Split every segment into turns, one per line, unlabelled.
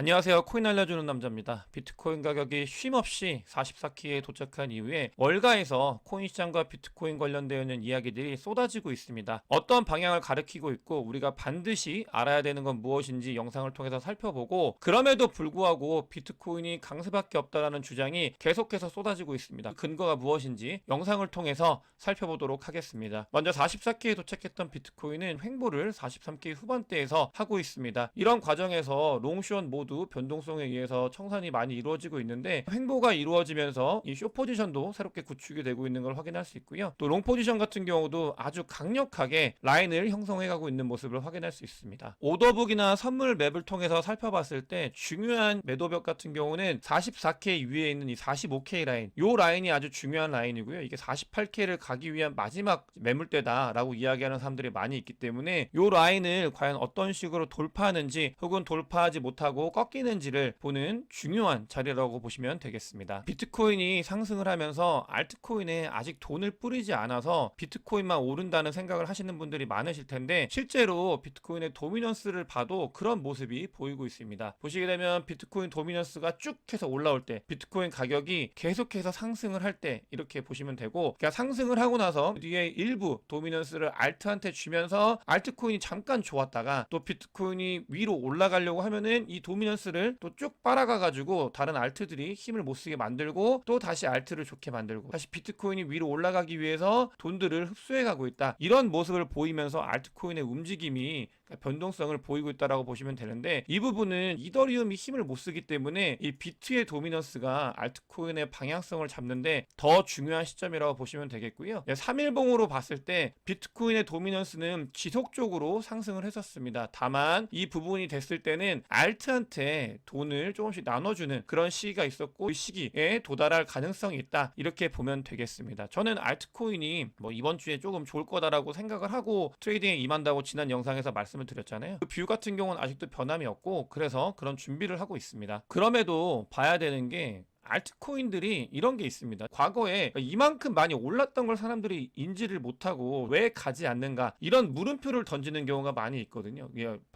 안녕하세요. 코인 알려주는 남자입니다. 비트코인 가격이 쉼없이 44K에 도착한 이후에 월가에서 코인 시장과 비트코인 관련되어 있는 이야기들이 쏟아지고 있습니다. 어떤 방향을 가리키고 있고 우리가 반드시 알아야 되는 건 무엇인지 영상을 통해서 살펴보고, 그럼에도 불구하고 비트코인이 강세밖에 없다라는 주장이 계속해서 쏟아지고 있습니다. 근거가 무엇인지 영상을 통해서 살펴보도록 하겠습니다. 먼저 44K에 도착했던 비트코인은 횡보를 43K 후반대에서 하고 있습니다. 이런 과정에서 롱숏 모두 변동성에 의해서 청산이 많이 이루어지고 있는데, 횡보가 이루어지면서 이 숏 포지션도 새롭게 구축이 되고 있는 걸 확인할 수 있고요. 또 롱 포지션 같은 경우도 아주 강력하게 라인을 형성해가고 있는 모습을 확인할 수 있습니다. 오더북이나 선물 맵을 통해서 살펴봤을 때 중요한 매도벽 같은 경우는 44K 위에 있는 이 45K 라인, 이 라인이 아주 중요한 라인이고요. 이게 48K를 가기 위한 마지막 매물대다라고 이야기하는 사람들이 많이 있기 때문에 이 라인을 과연 어떤 식으로 돌파하는지, 혹은 돌파하지 못하고 꺾이는지를 보는 중요한 자리라고 보시면 되겠습니다. 비트코인이 상승을 하면서 알트코인에 아직 돈을 뿌리지 않아서 비트코인만 오른다는 생각을 하시는 분들이 많으실 텐데, 실제로 비트코인의 도미넌스를 봐도 그런 모습이 보이고 있습니다. 보시게 되면 비트코인 도미넌스가 쭉 해서 올라올 때, 비트코인 가격이 계속해서 상승을 할 때 이렇게 보시면 되고, 그러니까 상승을 하고 나서 뒤에 일부 도미넌스를 알트한테 주면서 알트코인이 잠깐 좋았다가 또 비트코인이 위로 올라가려고 하면은 이 도미넌스를 또 쭉 빨아가가지고 다른 알트들이 힘을 못쓰게 만들고, 또 다시 알트를 좋게 만들고, 다시 비트코인이 위로 올라가기 위해서 돈들을 흡수해가고 있다, 이런 모습을 보이면서 알트코인의 움직임이 변동성을 보이고 있다라고 보시면 되는데, 이 부분은 이더리움이 힘을 못 쓰기 때문에 이 비트의 도미넌스가 알트코인의 방향성을 잡는데 더 중요한 시점이라고 보시면 되겠고요. 3일봉으로 봤을 때 비트코인의 도미넌스는 지속적으로 상승을 했었습니다. 다만 이 부분이 됐을 때는 알트한테 돈을 조금씩 나눠주는 그런 시기가 있었고, 그 시기에 도달할 가능성이 있다, 이렇게 보면 되겠습니다. 저는 알트코인이 이번 주에 조금 좋을 거다라고 생각을 하고 트레이딩에 임한다고 지난 영상에서 말씀을 드렸잖아요. 그 뷰 같은 경우는 아직도 변함이 없고, 그래서 그런 준비를 하고 있습니다. 그럼에도 봐야 되는 게 알트코인들이 이런 게 있습니다. 과거에 이만큼 많이 올랐던 걸 사람들이 인지를 못하고 왜 가지 않는가, 이런 물음표를 던지는 경우가 많이 있거든요.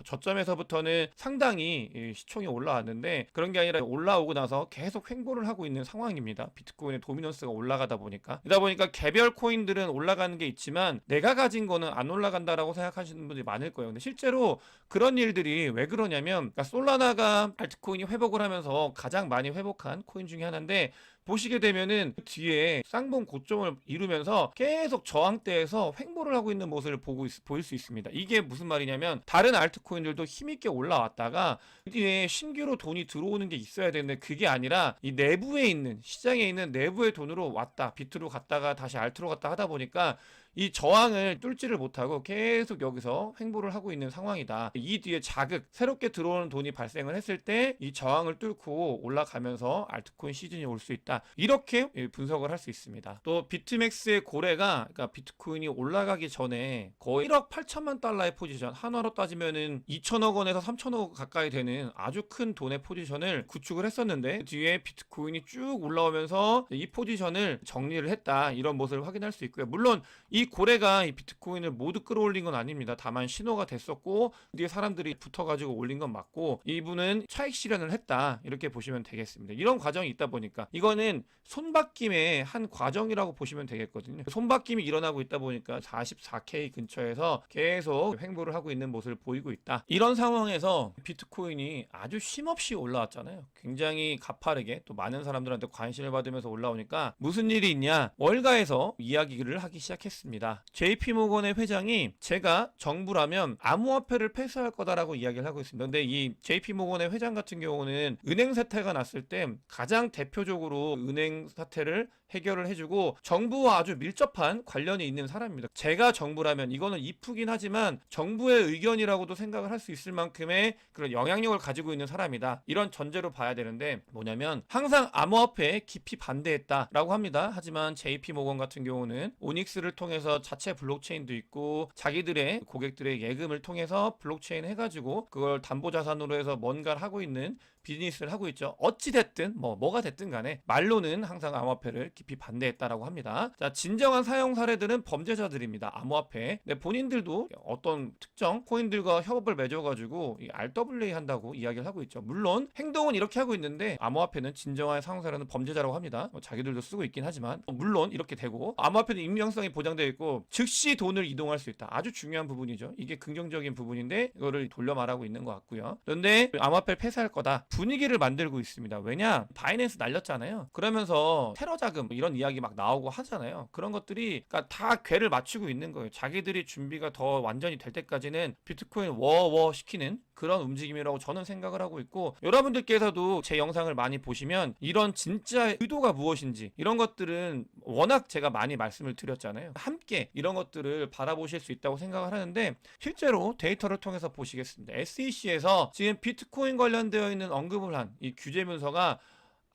저점에서부터는 상당히 시총이 올라왔는데 그런 게 아니라 올라오고 나서 계속 횡보를 하고 있는 상황입니다. 비트코인의 도미넌스가 올라가다 보니까. 그러다 보니까 개별 코인들은 올라가는 게 있지만 내가 가진 거는 안 올라간다라고 생각하시는 분들이 많을 거예요. 근데 실제로 그런 일들이 왜 그러냐면, 그러니까 솔라나가 알트코인이 회복을 하면서 가장 많이 회복한 코인 중에 하나인데, 보시게 되면은 뒤에 쌍봉 고점을 이루면서 계속 저항대에서 횡보를 하고 있는 모습을 보일 수 있습니다. 이게 무슨 말이냐면, 다른 알트코인들도 힘있게 올라왔다가 뒤에 신규로 돈이 들어오는 게 있어야 되는데 그게 아니라 이 내부에 있는, 시장에 있는 내부의 돈으로 왔다, 비트로 갔다가 다시 알트로 갔다 하다 보니까 이 저항을 뚫지를 못하고 계속 여기서 횡보를 하고 있는 상황이다. 이 뒤에 자극, 새롭게 들어오는 돈이 발생을 했을 때 이 저항을 뚫고 올라가면서 알트코인 시즌이 올 수 있다, 이렇게 분석을 할 수 있습니다. 또 비트맥스의 고래가, 그러니까 비트코인이 올라가기 전에 거의 1억 8천만 달러의 포지션, 한화로 따지면은 2천억 원에서 3천억 가까이 되는 아주 큰 돈의 포지션을 구축을 했었는데, 뒤에 비트코인이 쭉 올라오면서 이 포지션을 정리를 했다, 이런 모습을 확인할 수 있고요. 물론 이 고래가 이 비트코인을 모두 끌어올린 건 아닙니다. 다만 신호가 됐었고 뒤에 사람들이 붙어가지고 올린 건 맞고, 이분은 차익 실현을 했다, 이렇게 보시면 되겠습니다. 이런 과정이 있다 보니까 이거는 손바뀜의 한 과정이라고 보시면 되겠거든요. 손바뀜이 일어나고 있다 보니까 44K 근처에서 계속 횡보를 하고 있는 모습을 보이고 있다. 이런 상황에서 비트코인이 아주 쉼없이 올라왔잖아요. 굉장히 가파르게 또 많은 사람들한테 관심을 받으면서 올라오니까 무슨 일이 있냐, 월가에서 이야기를 하기 시작했습니다. JP모건의 회장이 제가 정부라면 암호화폐를 폐쇄할 거다라고 이야기를 하고 있습니다. 근데 이 JP모건의 회장 같은 경우는 은행 사태가 났을 때 가장 대표적으로 은행 사태를 해결을 해주고 정부와 아주 밀접한 관련이 있는 사람입니다. 제가 정부라면, 이거는 이쁘긴 하지만 정부의 의견이라고도 생각을 할 수 있을 만큼의 그런 영향력을 가지고 있는 사람이다, 이런 전제로 봐야 되는데, 뭐냐면 항상 암호화폐에 깊이 반대했다라고 합니다. 하지만 JP모건 같은 경우는 오닉스를 통해서 자체 블록체인도 있고 자기들의 고객들의 예금을 통해서 블록체인 해가지고 그걸 담보자산으로 해서 뭔가를 하고 있는 비즈니스를 하고 있죠. 어찌됐든 뭐가 됐든 간에 말로는 항상 암호화폐를 깊이 반대했다라고 합니다. 자, 진정한 사용 사례들은 범죄자들입니다. 암호화폐. 네, 본인들도 어떤 특정 코인들과 협업을 맺어가지고 이 RWA 한다고 이야기를 하고 있죠. 물론 행동은 이렇게 하고 있는데 암호화폐는 진정한 사용 사례는 범죄자라고 합니다. 자기들도 쓰고 있긴 하지만 물론 이렇게 되고 암호화폐는 익명성이 보장되어 있고 즉시 돈을 이동할 수 있다. 아주 중요한 부분이죠. 이게 긍정적인 부분인데 이거를 돌려 말하고 있는 것 같고요. 그런데 암호화폐를 폐쇄할 거다. 분위기를 만들고 있습니다. 왜냐? 바이낸스 날렸잖아요. 그러면서 테러 자금 이런 이야기 막 나오고 하잖아요. 그런 것들이 그러니까 다 궤를 맞추고 있는 거예요. 자기들이 준비가 더 완전히 될 때까지는 비트코인 워워 시키는 그런 움직임이라고 저는 생각을 하고 있고, 여러분들께서도 제 영상을 많이 보시면 이런 진짜 의도가 무엇인지 이런 것들은 워낙 제가 많이 말씀을 드렸잖아요. 함께 이런 것들을 바라보실 수 있다고 생각을 하는데 실제로 데이터를 통해서 보시겠습니다. SEC에서 지금 비트코인 관련되어 있는 언급을 한 이 규제 문서가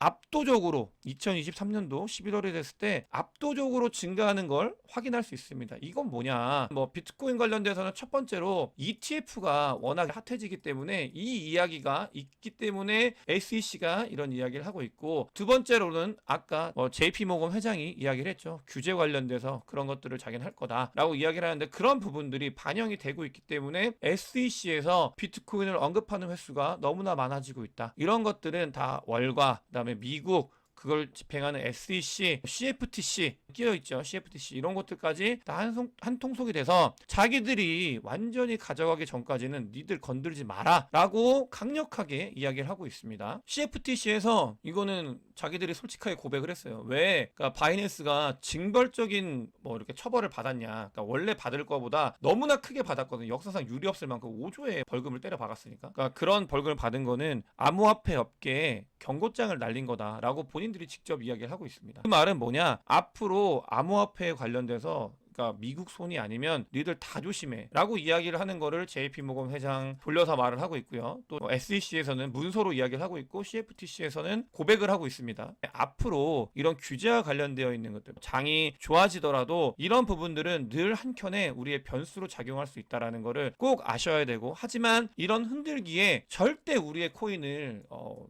압도적으로 2023년도 11월이 됐을 때 압도적으로 증가하는 걸 확인할 수 있습니다. 이건 뭐냐? 뭐 비트코인 관련돼서는 첫 번째로 ETF가 워낙 핫해지기 때문에 이 이야기가 있기 때문에 SEC가 이런 이야기를 하고 있고, 두 번째로는 아까 JP모건 회장이 이야기를 했죠. 규제 관련돼서 그런 것들을 자기는 할 거다라고 이야기를 하는데 그런 부분들이 반영이 되고 있기 때문에 SEC에서 비트코인을 언급하는 횟수가 너무나 많아지고 있다. 이런 것들은 다 월가, 그다음에 미국 그걸 집행하는 SEC, CFTC 끼어있죠. CFTC 이런 것들까지 다 한 통속이 돼서 자기들이 완전히 가져가기 전까지는 니들 건들지 마라 라고 강력하게 이야기를 하고 있습니다. CFTC에서 이거는 자기들이 솔직하게 고백을 했어요. 왜? 그러니까 바이낸스가 징벌적인 이렇게 처벌을 받았냐. 그러니까 원래 받을 거보다 너무나 크게 받았거든요. 역사상 유례 없을 만큼 5조의 벌금을 때려 박았으니까. 그러니까 그런 벌금을 받은 거는 암호화폐 업계에 경고장을 날린 거다라고 본인들이 직접 이야기를 하고 있습니다. 그 말은 뭐냐? 앞으로 암호화폐에 관련돼서 미국 손이 아니면 니들 다 조심해 라고 이야기를 하는 거를 JP모건 회장 돌려서 말을 하고 있고요. 또 SEC에서는 문서로 이야기를 하고 있고 CFTC에서는 고백을 하고 있습니다. 앞으로 이런 규제와 관련되어 있는 것들, 장이 좋아지더라도 이런 부분들은 늘 한켠에 우리의 변수로 작용할 수 있다는 거를 꼭 아셔야 되고, 하지만 이런 흔들기에 절대 우리의 코인을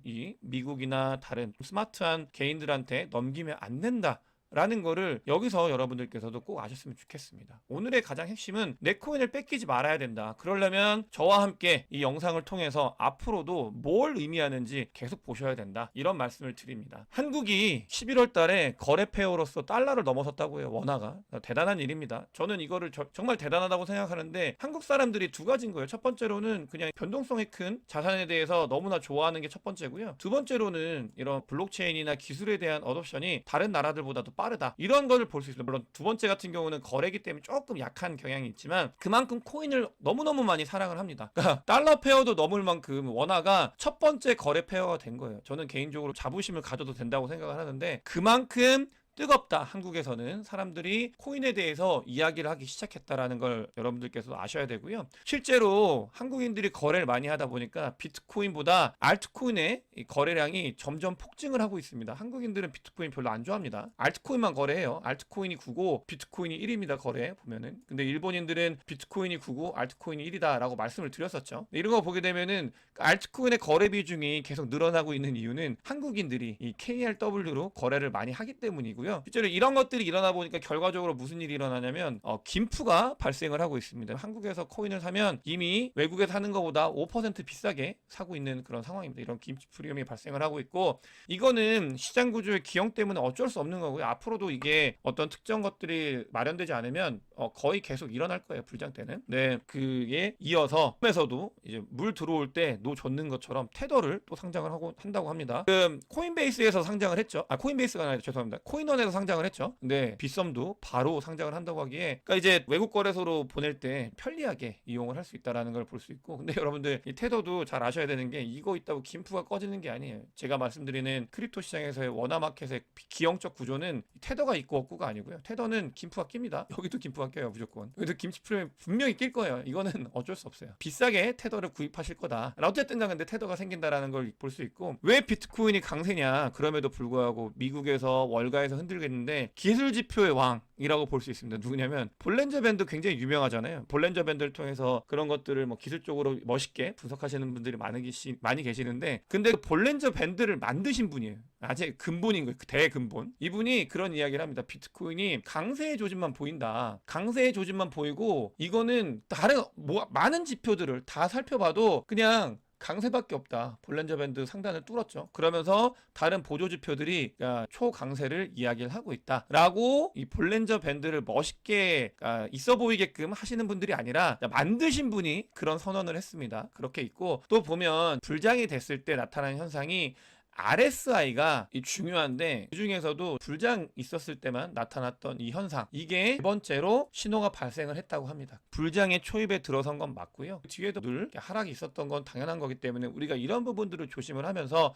이 미국이나 다른 스마트한 개인들한테 넘기면 안 된다 라는 거를 여기서 여러분들께서도 꼭 아셨으면 좋겠습니다. 오늘의 가장 핵심은 내 코인을 뺏기지 말아야 된다. 그러려면 저와 함께 이 영상을 통해서 앞으로도 뭘 의미하는지 계속 보셔야 된다. 이런 말씀을 드립니다. 한국이 11월 달에 거래 페어로서 달러를 넘어섰다고 해요. 원화가. 대단한 일입니다. 저는 이거를 정말 대단하다고 생각하는데 한국 사람들이 두 가지인 거예요. 첫 번째로는 그냥 변동성이 큰 자산에 대해서 너무나 좋아하는 게 첫 번째고요. 두 번째로는 이런 블록체인이나 기술에 대한 어둩션이 다른 나라들보다도 빠르다. 이런 거를 볼 수 있습니다. 물론 두 번째 같은 경우는 거래기 때문에 조금 약한 경향이 있지만 그만큼 코인을 너무너무 많이 사랑을 합니다. 그러니까 달러 페어도 넘을 만큼 원화가 첫 번째 거래 페어가 된 거예요. 저는 개인적으로 자부심을 가져도 된다고 생각을 하는데 그만큼 뜨겁다. 한국에서는 사람들이 코인에 대해서 이야기를 하기 시작했다라는 걸 여러분들께서 아셔야 되고요. 실제로 한국인들이 거래를 많이 하다 보니까 비트코인보다 알트코인의 거래량이 점점 폭증을 하고 있습니다. 한국인들은 비트코인 별로 안 좋아합니다. 알트코인만 거래해요. 알트코인이 9고 비트코인이 1입니다. 거래 보면은. 근데 일본인들은 비트코인이 9고 알트코인이 1이다라고 말씀을 드렸었죠. 이런 거 보게 되면은 알트코인의 거래 비중이 계속 늘어나고 있는 이유는 한국인들이 이 KRW로 거래를 많이 하기 때문이고요. 실제로 이런 것들이 일어나 보니까 결과적으로 무슨 일이 일어나냐면 김프가 발생을 하고 있습니다. 한국에서 코인을 사면 이미 외국에서 사는 것보다 5% 비싸게 사고 있는 그런 상황입니다. 이런 김치 프리미엄이 발생을 하고 있고, 이거는 시장 구조의 기형 때문에 어쩔 수 없는 거고요. 앞으로도 이게 어떤 특정 것들이 마련되지 않으면 거의 계속 일어날 거예요. 불장 때는. 네, 그게 이어서 에서도 이제 물 들어올 때 노 젓는 것처럼 테더를 또 상장을 한다고 합니다. 코인베이스에서 상장을 했죠. 코인베이스가 아니라 죄송합니다. 코인원에서 상장을 했죠. 근데 빗썸도 바로 상장을 한다고 하기에 그러니까 이제 외국 거래소로 보낼 때 편리하게 이용을 할 수 있다라는 걸 볼 수 있고, 근데 여러분들 이 테더도 잘 아셔야 되는 게 이거 있다고 김프가 꺼지는 게 아니에요. 제가 말씀드리는 크립토 시장에서의 원화 마켓의 기형적 구조는 테더가 있고 없고가 아니고요. 테더는 김프가 낍니다. 여기도 김프가 껴요. 무조건. 여기도 김치 프레임 분명히 낄 거예요. 이거는 어쩔 수 없어요. 비싸게 테더를 구입하실 거다. 어쨌든 근데 테더가 생긴다라는 걸 볼 수 있고, 왜 비트코인이 강세냐? 그럼에도 불구하고 미국에서 월가에서 흔들겠는데 기술 지표의 왕이라고 볼 수 있습니다. 누구냐면 볼렌저 밴드 굉장히 유명하잖아요. 볼렌저 밴드를 통해서 그런 것들을 뭐 기술적으로 멋있게 분석하시는 분들이 많이 계시는데 근데 볼렌저 밴드를 만드신 분이에요. 아직 근본인 거예요. 대근본. 이분이 그런 이야기를 합니다. 비트코인이 강세의 조짐만 보인다. 강세의 조짐만 보이고 이거는 다른 많은 지표들을 다 살펴봐도 그냥 강세밖에 없다. 볼렌저 밴드 상단을 뚫었죠. 그러면서 다른 보조 지표들이 초강세를 이야기를 하고 있다라고 이 볼렌저 밴드를 멋있게 있어 보이게끔 하시는 분들이 아니라 만드신 분이 그런 선언을 했습니다. 그렇게 있고 또 보면 불장이 됐을 때 나타나는 현상이 RSI가 중요한데 그 중에서도 불장 있었을 때만 나타났던 이 현상 이게 네 번째로 신호가 발생을 했다고 합니다. 불장의 초입에 들어선 건 맞고요. 뒤에도 늘 하락이 있었던 건 당연한 거기 때문에 우리가 이런 부분들을 조심을 하면서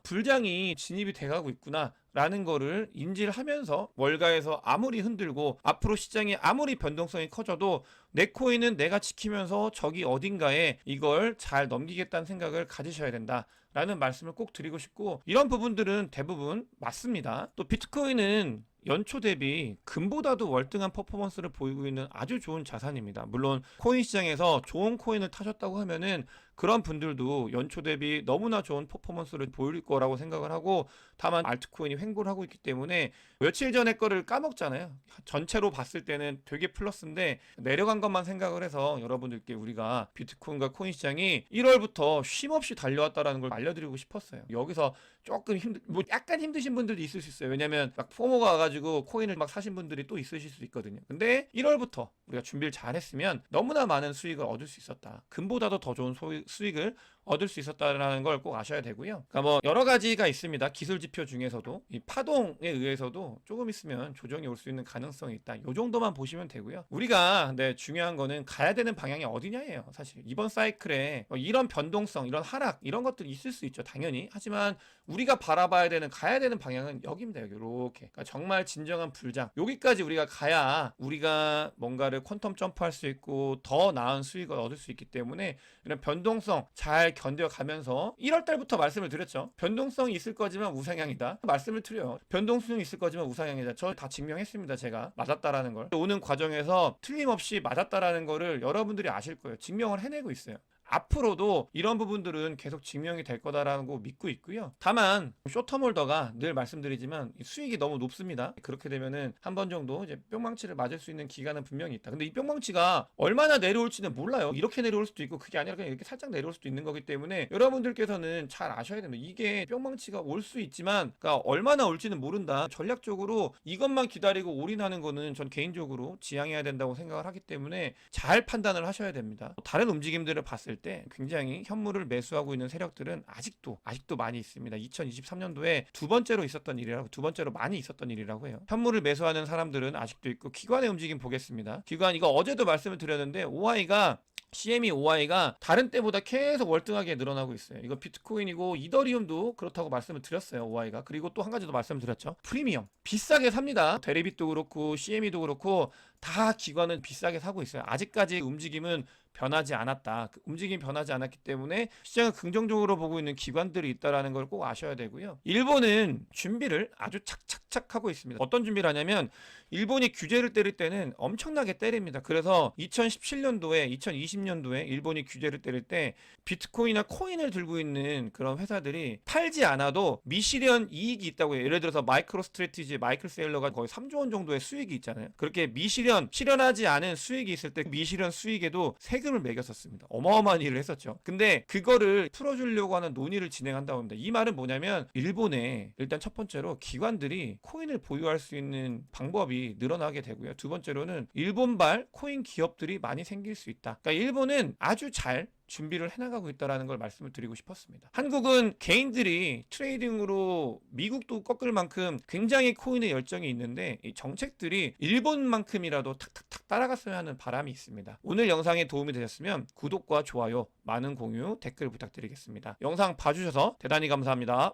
불장이 진입이 돼가고 있구나 라는 거를 인지를 하면서 월가에서 아무리 흔들고 앞으로 시장이 아무리 변동성이 커져도 내 코인은 내가 지키면서 저기 어딘가에 이걸 잘 넘기겠다는 생각을 가지셔야 된다 라는 말씀을 꼭 드리고 싶고 이런 부분들은 대부분 맞습니다. 또 비트코인은 연초 대비 금보다도 월등한 퍼포먼스를 보이고 있는 아주 좋은 자산입니다. 물론 코인 시장에서 좋은 코인을 타셨다고 하면은 그런 분들도 연초 대비 너무나 좋은 퍼포먼스를 보일 거라고 생각을 하고 다만 알트코인이 횡보를 하고 있기 때문에 며칠 전에 거를 까먹잖아요. 전체로 봤을 때는 되게 플러스인데 내려간 것만 생각을 해서 여러분들께 우리가 비트코인과 코인 시장이 1월부터 쉼없이 달려왔다라는 걸 알려드리고 싶었어요. 여기서 조금 약간 힘드신 분들도 있을 수 있어요. 왜냐면 막 포모가 와가지고 코인을 막 사신 분들이 또 있으실 수 있거든요. 근데 1월부터 우리가 준비를 잘 했으면 너무나 많은 수익을 얻을 수 있었다. 금보다도 더 좋은 수익을 얻을 수 있었다라는 걸 꼭 아셔야 되고요. 그러니까 뭐 여러 가지가 있습니다. 기술 지표 중에서도 이 파동에 의해서도 조금 있으면 조정이 올 수 있는 가능성이 있다. 이 정도만 보시면 되고요. 우리가 중요한 거는 가야 되는 방향이 어디냐예요. 사실 이번 사이클에 이런 변동성, 이런 하락 이런 것들이 있을 수 있죠. 당연히. 하지만 우리가 바라봐야 되는 가야 되는 방향은 여기입니다. 여기 이렇게. 그러니까 정말 진정한 불장. 여기까지 우리가 가야 우리가 뭔가를 퀀텀 점프할 수 있고 더 나은 수익을 얻을 수 있기 때문에 이런 변동성 잘 견뎌가면서 1월 달부터 말씀을 드렸죠. 변동성이 있을 거지만 우상향이다. 말씀을 드려요. 변동성이 있을 거지만 우상향이다. 저 다 증명했습니다. 제가 맞았다라는 걸. 오는 과정에서 틀림없이 맞았다라는 거를 여러분들이 아실 거예요. 증명을 해내고 있어요. 앞으로도 이런 부분들은 계속 증명이 될 거다라는 거 믿고 있고요. 다만 쇼텀홀더가 늘 말씀드리지만 수익이 너무 높습니다. 그렇게 되면은 한 번 정도 이제 뿅망치를 맞을 수 있는 기간은 분명히 있다. 근데 이 뿅망치가 얼마나 내려올지는 몰라요. 이렇게 내려올 수도 있고 그게 아니라 그냥 이렇게 살짝 내려올 수도 있는 거기 때문에 여러분들께서는 잘 아셔야 됩니다. 이게 뿅망치가 올 수 있지만 그러니까 얼마나 올지는 모른다. 전략적으로 이것만 기다리고 올인하는 거는 전 개인적으로 지양해야 된다고 생각을 하기 때문에 잘 판단을 하셔야 됩니다. 다른 움직임들을 봤을 때 굉장히 현물을 매수하고 있는 세력들은 아직도 많이 있습니다. 2023년도에 두 번째로 많이 있었던 일이라고 해요. 현물을 매수하는 사람들은 아직도 있고 기관의 움직임 보겠습니다. 기관 이거 어제도 말씀을 드렸는데 CME OI가 다른 때보다 계속 월등하게 늘어나고 있어요. 이거 비트코인이고 이더리움도 그렇다고 말씀을 드렸어요. OI가. 그리고 또 한 가지 더 말씀을 드렸죠. 프리미엄. 비싸게 삽니다. 데리빗도 그렇고 CME도 그렇고 다 기관은 비싸게 사고 있어요. 아직까지 움직임은 변하지 않았다. 움직임이 변하지 않았기 때문에 시장을 긍정적으로 보고 있는 기관들이 있다는 걸 꼭 아셔야 되고요. 일본은 준비를 아주 착착착 하고 있습니다. 어떤 준비를 하냐면 일본이 규제를 때릴 때는 엄청나게 때립니다. 그래서 2017년도에 2020년도에 일본이 규제를 때릴 때 비트코인이나 코인을 들고 있는 그런 회사들이 팔지 않아도 미실현 이익이 있다고 해요. 예를 들어서 마이크로 스트래티지 마이클 세일러가 거의 3조 원 정도의 수익이 있잖아요. 그렇게 실현하지 않은 수익이 있을 때 미실현 수익에도 세금을 매겼었습니다. 어마어마한 일을 했었죠. 근데 그거를 풀어주려고 하는 논의를 진행한다고 합니다. 이 말은 뭐냐면 일본에 일단 첫 번째로 기관들이 코인을 보유할 수 있는 방법이 늘어나게 되고요. 두 번째로는 일본발 코인 기업들이 많이 생길 수 있다. 그러니까 일본은 아주 잘 준비를 해나가고 있다는 걸 말씀을 드리고 싶었습니다. 한국은 개인들이 트레이딩으로 미국도 꺾을 만큼 굉장히 코인에 열정이 있는데 이 정책들이 일본만큼이라도 탁탁탁 따라갔어야 하는 바람이 있습니다. 오늘 영상에 도움이 되셨으면 구독과 좋아요, 많은 공유, 댓글 부탁드리겠습니다. 영상 봐주셔서 대단히 감사합니다.